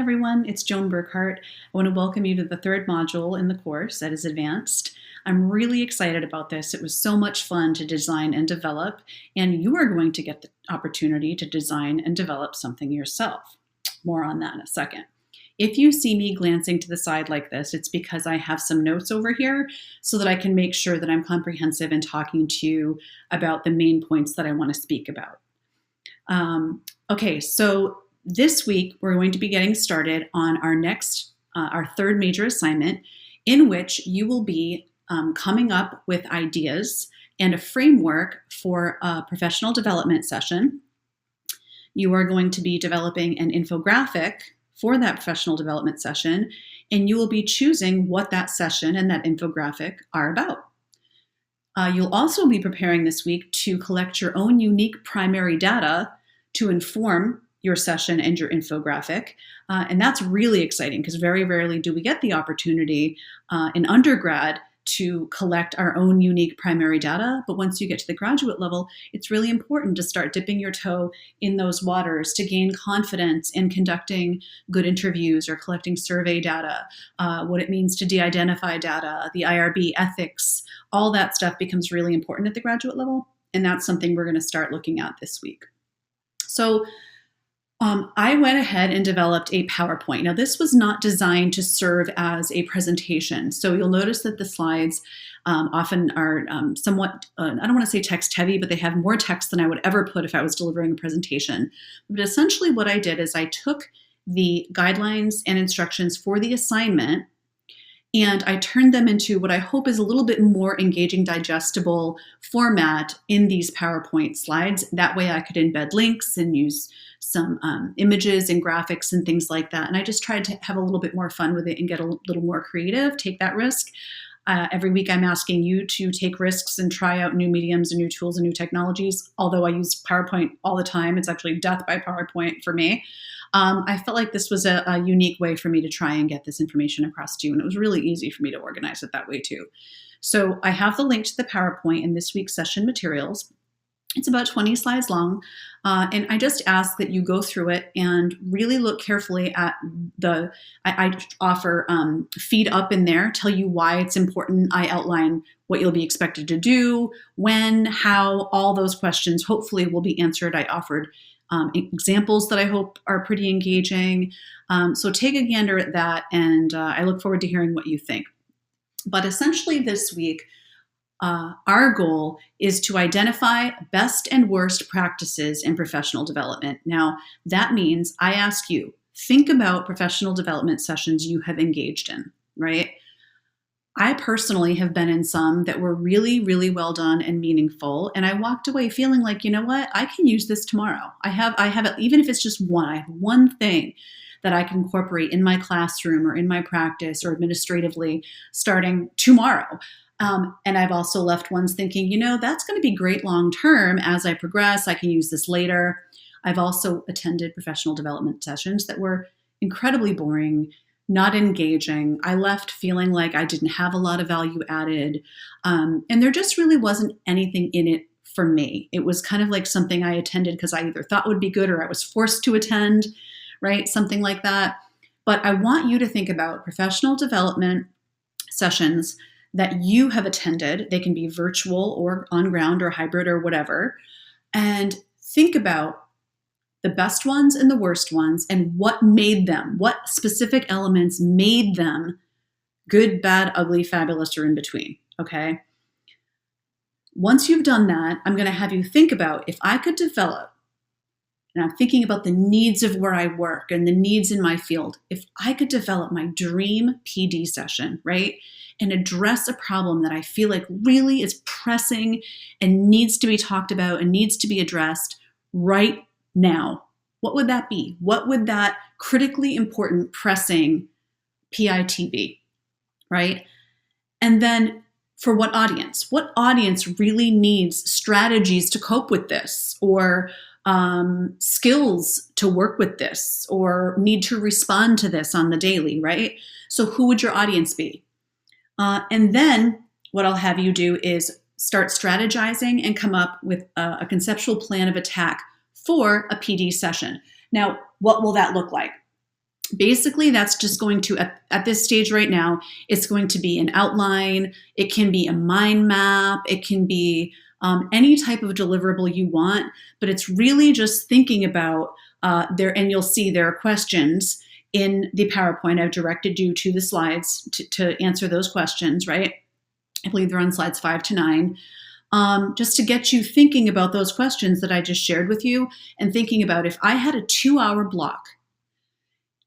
everyone, it's Joan Burkhart. I want to welcome you to the third module in the course that is advanced. I'm really excited about this. It was so much fun to design and develop, and you are going to get the opportunity to design and develop something yourself. More on that in a second. If you see me glancing to the side like this, it's because I have some notes over here so that I can make sure that I'm comprehensive in talking to you about the main points that I want to speak about. Okay, so this week we're going to be getting started on our third major assignment, in which you will be coming up with ideas and a framework for a professional development session. You are going to be developing an infographic for that professional development session, and you will be choosing what that session and that infographic are about. You'll also be preparing this week to collect your own unique primary data to inform your session and your infographic. And that's really exciting because very rarely do we get the opportunity in undergrad to collect our own unique primary data. But once you get to the graduate level, it's really important to start dipping your toe in those waters to gain confidence in conducting good interviews or collecting survey data, what it means to de-identify data, the IRB ethics, all that stuff becomes really important at the graduate level. And that's something we're going to start looking at this week. So I went ahead and developed a PowerPoint. Now, this was not designed to serve as a presentation. So you'll notice that the slides often are somewhat, I don't want to say text heavy, but they have more text than I would ever put if I was delivering a presentation. But essentially what I did is I took the guidelines and instructions for the assignment and I turned them into what I hope is a little bit more engaging, digestible format in these PowerPoint slides. That way I could embed links and use some images and graphics and things like that. And I just tried to have a little bit more fun with it and get a little more creative, take that risk. Every week I'm asking you to take risks and try out new mediums and new tools and new technologies. Although I use PowerPoint all the time, it's actually death by PowerPoint for me. I felt like this was a unique way for me to try and get this information across to you. And it was really easy for me to organize it that way too. So I have the link to the PowerPoint in this week's session materials. It's about 20 slides long, and I just ask that you go through it and really look carefully at I offer feed up in there, tell you why it's important. I outline what you'll be expected to do, when, how, all those questions hopefully will be answered. I offered examples that I hope are pretty engaging. So take a gander at that, and I look forward to hearing what you think. But essentially this week, our goal is to identify best and worst practices in professional development. Now, that means I ask you, think about professional development sessions you have engaged in, right? I personally have been in some that were really, really well done and meaningful. And I walked away feeling like, you know what, I can use this tomorrow. I have it, even if it's just one, I have one thing that I can incorporate in my classroom or in my practice or administratively starting tomorrow. And I've also left ones thinking, you know, that's going to be great long-term as I progress. I can use this later. I've also attended professional development sessions that were incredibly boring, not engaging. I left feeling like I didn't have a lot of value added. And there just really wasn't anything in it for me. It was kind of like something I attended because I either thought would be good or I was forced to attend, right? Something like that. But I want you to think about professional development sessions that you have attended. They can be virtual or on ground or hybrid or whatever. And think about the best ones and the worst ones and what made them, what specific elements made them good, bad, ugly, fabulous, or in between, okay? Once you've done that, I'm going to have you think about if I could develop, and I'm thinking about the needs of where I work and the needs in my field, if I could develop my dream PD session, right? And address a problem that I feel like really is pressing and needs to be talked about and needs to be addressed right now. What would that be? What would that critically important pressing PIT be, right? And then for what audience? What audience really needs strategies to cope with this or skills to work with this or need to respond to this on the daily, right? So who would your audience be? And then what I'll have you do is start strategizing and come up with a conceptual plan of attack for a PD session. Now, what will that look like? Basically, that's just going to, at this stage right now, it's going to be an outline. It can be a mind map. It can be any type of deliverable you want, but it's really just thinking about there, and you'll see there are questions in the PowerPoint. I've directed you to the slides to answer those questions, right? I believe they're on slides 5 to 9. Just to get you thinking about those questions that I just shared with you, and thinking about, if I had a 2-hour block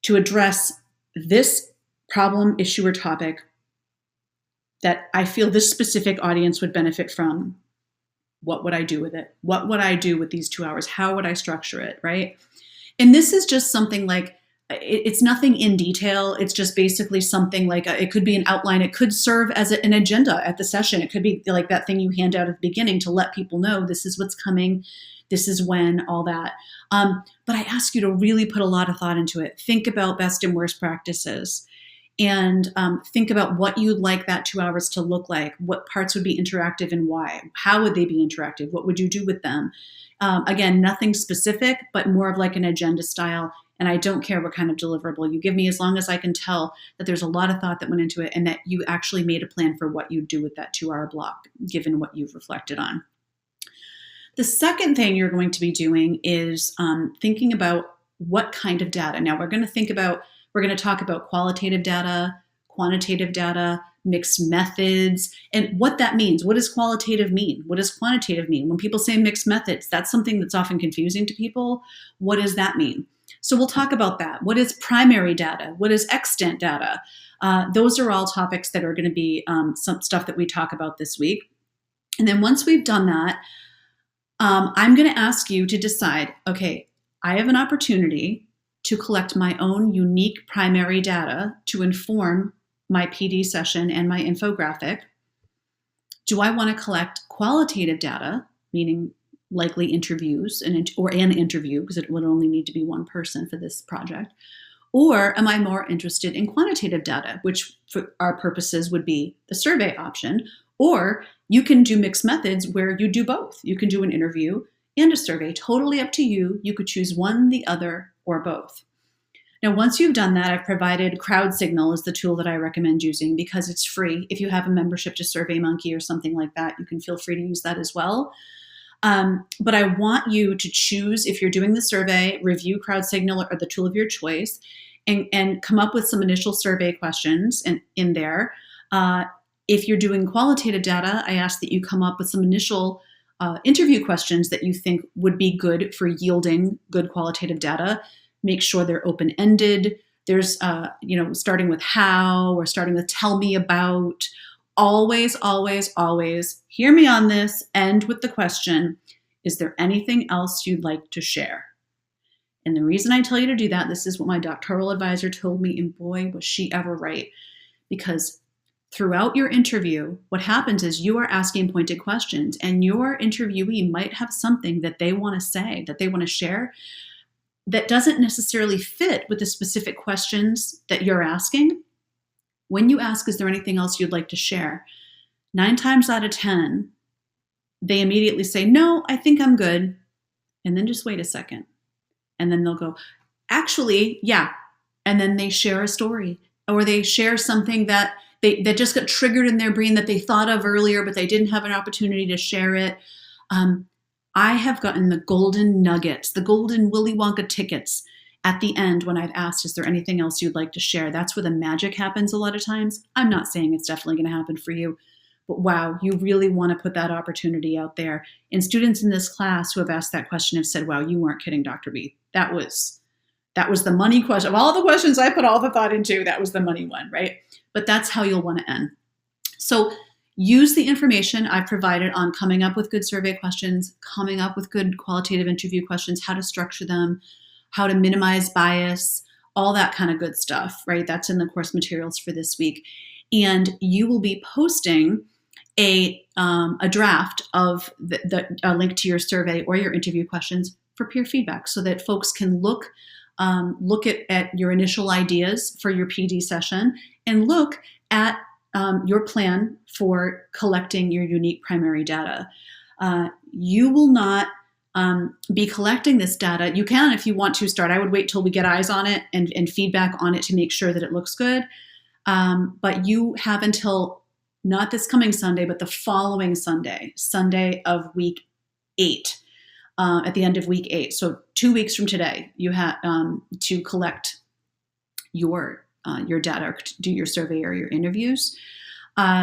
to address this problem, issue, or topic that I feel this specific audience would benefit from, what would I do with it? What would I do with these 2 hours? How would I structure it, right? And this is just something like, it's nothing in detail. It's just basically something like, it could be an outline. It could serve as an agenda at the session. It could be like that thing you hand out at the beginning to let people know this is what's coming, this is when, all that. But I ask you to really put a lot of thought into it. Think about best and worst practices, and think about what you'd like that 2 hours to look like. What parts would be interactive and why? How would they be interactive? What would you do with them? Again, nothing specific, but more of like an agenda style. And I don't care what kind of deliverable you give me, as long as I can tell that there's a lot of thought that went into it and that you actually made a plan for what you do with that 2-hour block, given what you've reflected on. The second thing you're going to be doing is thinking about what kind of data. Now we're going to talk about qualitative data, quantitative data, mixed methods, and what that means. What does qualitative mean? What does quantitative mean? When people say mixed methods, that's something that's often confusing to people. What does that mean? So we'll talk about that. What is primary data? What is extant data? Those are all topics that are going to be some stuff that we talk about this week. And then once we've done that, I'm going to ask you to decide, okay, I have an opportunity to collect my own unique primary data to inform my PD session and my infographic. Do I want to collect qualitative data, meaning likely interviews or an interview, because it would only need to be one person for this project? Or am I more interested in quantitative data, which for our purposes would be the survey option? Or you can do mixed methods where you do both. You can do an interview and a survey, totally up to you. You could choose one, the other, or both. Now, once you've done that, I've provided Crowd Signal as the tool that I recommend using because it's free. If you have a membership to SurveyMonkey or something like that, you can feel free to use that as well. But I want you to choose, if you're doing the survey, review Crowd Signal or the tool of your choice, and come up with some initial survey questions in there. If you're doing qualitative data, I ask that you come up with some initial interview questions that you think would be good for yielding good qualitative data. Make sure they're open-ended. There's, starting with how, or starting with tell me about. Always, always, always, hear me on this, end with the question, is there anything else you'd like to share? And the reason I tell you to do that, this is what my doctoral advisor told me, and boy, was she ever right. Because throughout your interview, what happens is you are asking pointed questions, and your interviewee might have something that they want to say, that they want to share, that doesn't necessarily fit with the specific questions that you're asking. When you ask, is there anything else you'd like to share? 9 times out of 10, they immediately say, no, I think I'm good. And then just wait a second. And then they'll go, actually, yeah. And then they share a story, or they share something that just got triggered in their brain that they thought of earlier, but they didn't have an opportunity to share it. I have gotten the golden nuggets, the golden Willy Wonka tickets at the end when I've asked, is there anything else you'd like to share? That's where the magic happens a lot of times. I'm not saying it's definitely going to happen for you, but wow, you really want to put that opportunity out there. And students in this class who have asked that question have said, wow, you weren't kidding, Dr. B. That was the money question. Of all the questions I put all the thought into, that was the money one, right? But that's how you'll want to end. So use the information I've provided on coming up with good survey questions, coming up with good qualitative interview questions, how to structure them, how to minimize bias, all that kind of good stuff, right? That's in the course materials for this week. And you will be posting a draft of the link to your survey or your interview questions for peer feedback, so that folks can look at your initial ideas for your PD session and look at your plan for collecting your unique primary data. You will not be collecting this data. You can, if you want to start. I would wait till we get eyes on it and feedback on it to make sure that it looks good. But you have until not this coming Sunday, but the following Sunday, Sunday of week 8, at the end of week 8. So 2 weeks from today, you have to collect your data, or do your survey or your interviews.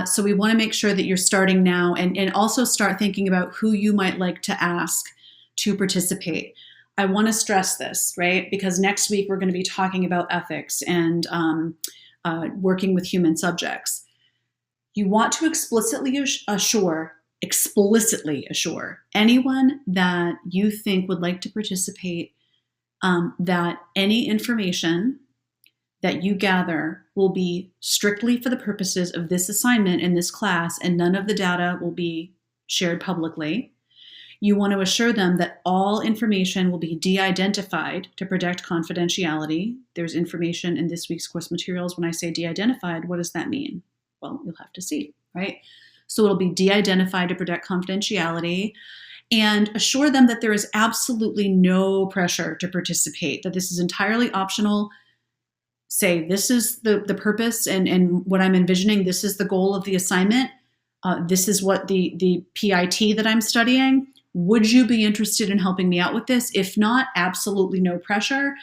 So we want to make sure that you're starting now, and also start thinking about who you might like to ask to participate. I want to stress this, right? Because next week we're going to be talking about ethics and working with human subjects. You want to explicitly assure anyone that you think would like to participate that any information that you gather will be strictly for the purposes of this assignment in this class, and none of the data will be shared publicly. You want to assure them that all information will be de-identified to protect confidentiality. There's information in this week's course materials. When I say de-identified, what does that mean? Well, you'll have to see, right? So it'll be de-identified to protect confidentiality, and assure them that there is absolutely no pressure to participate, that this is entirely optional. Say, this is the purpose and what I'm envisioning. This is the goal of the assignment. This is what the PIT that I'm studying. Would you be interested in helping me out with this? If not, absolutely no pressure.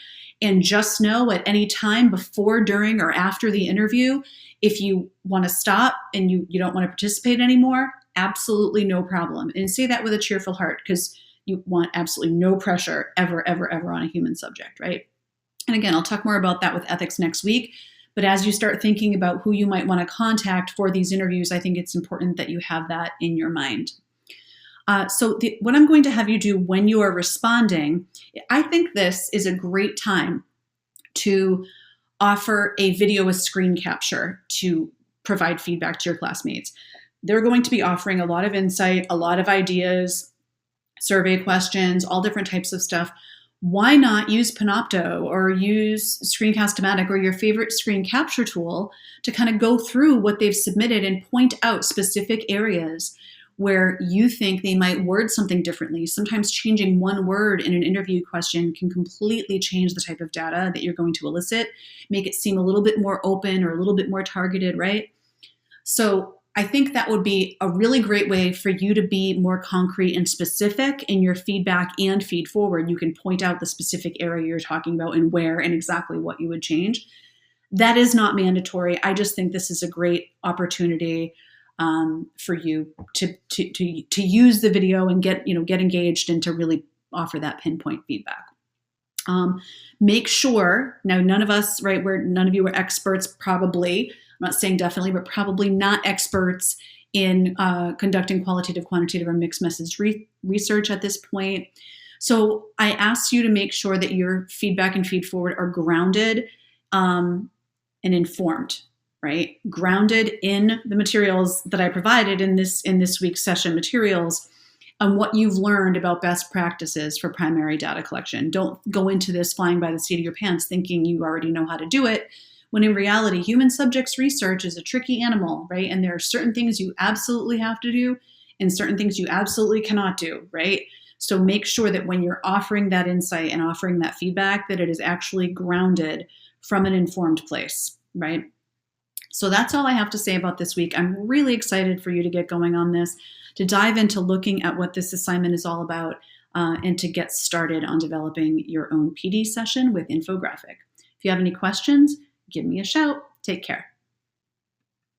And just know at any time before, during, or after the interview, if you want to stop and you don't want to participate anymore, absolutely no problem. And say that with a cheerful heart, because you want absolutely no pressure ever, ever, ever on a human subject, right? And again, I'll talk more about that with ethics next week. But as you start thinking about who you might want to contact for these interviews, I think it's important that you have that in your mind. What I'm going to have you do when you are responding, I think this is a great time to offer a video with screen capture to provide feedback to your classmates. They're going to be offering a lot of insight, a lot of ideas, survey questions, all different types of stuff. Why not use Panopto or use Screencast-O-Matic or your favorite screen capture tool to kind of go through what they've submitted and point out specific areas where you think they might word something differently. Sometimes changing one word in an interview question can completely change the type of data that you're going to elicit, make it seem a little bit more open or a little bit more targeted, right? So I think that would be a really great way for you to be more concrete and specific in your feedback and feed forward. You can point out the specific area you're talking about and where and exactly what you would change. That is not mandatory. I just think this is a great opportunity for you to use the video and get engaged and to really offer that pinpoint feedback. Make sure, now none of us, right, none of you are experts probably, I'm not saying definitely, but probably not experts in conducting qualitative, quantitative, or mixed message research at this point. So I asked you to make sure that your feedback and feed forward are grounded and informed, right? Grounded in the materials that I provided in this week's session materials on what you've learned about best practices for primary data collection. Don't go into this flying by the seat of your pants thinking you already know how to do it, when in reality, human subjects research is a tricky animal, right? And there are certain things you absolutely have to do and certain things you absolutely cannot do, right? So make sure that when you're offering that insight and offering that feedback, that it is actually grounded from an informed place, right? So that's all I have to say about this week. I'm really excited for you to get going on this, to dive into looking at what this assignment is all about, and to get started on developing your own PD session with infographic. If you have any questions, give me a shout. Take care.